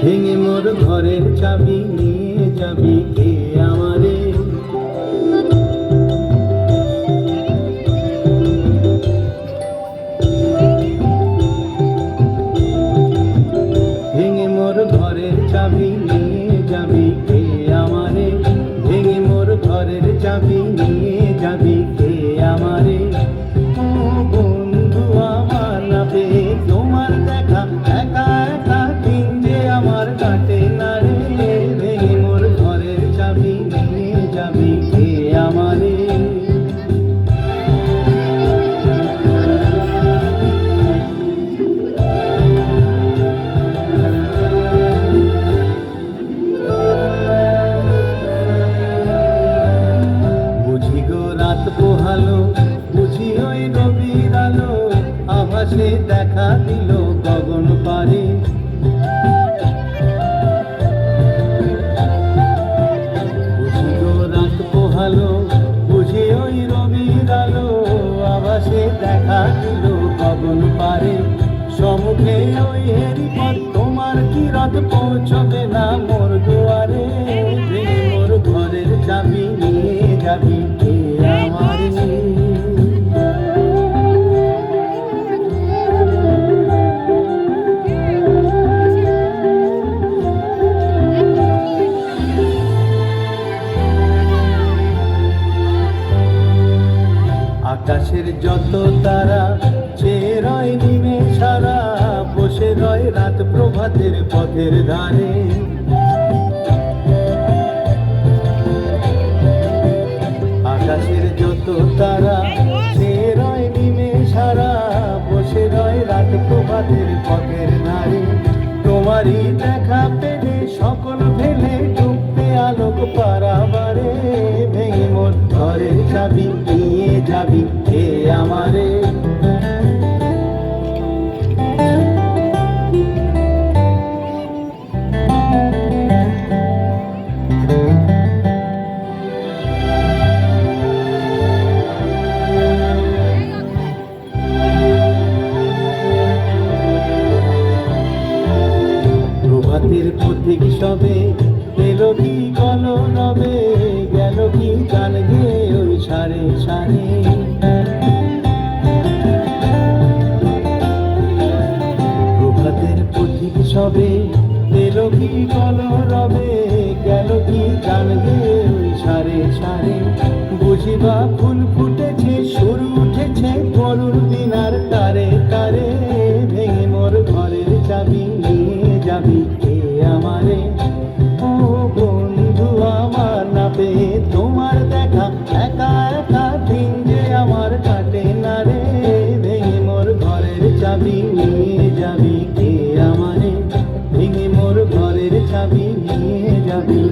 ভেঙে মোর ঘরের চাবি নিয়ে যাবি কে আমারে। ভেঙে মোর ঘরের চাবি নিয়ে যাবি কে আমারে। ভেঙে মোর ঘরের চাবি নিয়ে যাবি কে আমারে। ও বন্ধু আমার না পেয়ে তোমার দেখা, একা একা দিন যে আমার কাটে না রে। ভেঙে মোর ঘরের চাবি নিয়ে যাবি কে আমারে। বুঝি গো রাত পোহালো, বুঝি ওই রবির আলো, আভাসে দেখা দিল গগন পারে। বুঝি গো রাত পোহালো, বুঝি ওই রবির আলো, আভাসে দেখা দিল গগন পারে। সমুখে ওই হেরিপথ, তোমার কি রথ পৌঁছবে না মোর দুয়ারে। ভেঙে মোর ঘরের চাবি নিয়ে যাবি কে আমারে। আকাশের যত তারা চেয়ে রয় নিমে সারা, বসে রয় রাত প্রভাতের পথের ধারে। আকাশের যত তারা চেয়ে রয় নিমে সারা, বসে রয় রাত প্রভাতের পথের ধারে। তোমারই দেখা পেলে সকল ফেলে ডুবতে আলোক পারাবারে। ভেঙে মোর ঘরের চাবি নিয়ে যাবি কে আমারে। প্রভাতের পথিক সবে এলো কি গল রবে, গেল কি গান গেয়ে ওই সারে সারে। প্রভাতের পথিক সবে এলো কি গল রবে, গেল কি গান গেয়ে ওই সারে সারে। বুঝিবা ফুল ফুটেছে, সুর উঠেছে গরুর দিনার তারে তারে। ভেঙে মোর ঘরের চাবি নিয়ে যাবি কে আমারে। ও বন্ধু আমার না পেয়ে তোমার দেখা, একা একা দিন যে আমার কাটে না রে। ভেঙে মোর ঘরের চাবি নিয়ে যাবি কে আমারে। ভেঙে মোর ঘরের চাবি নিয়ে যাবি।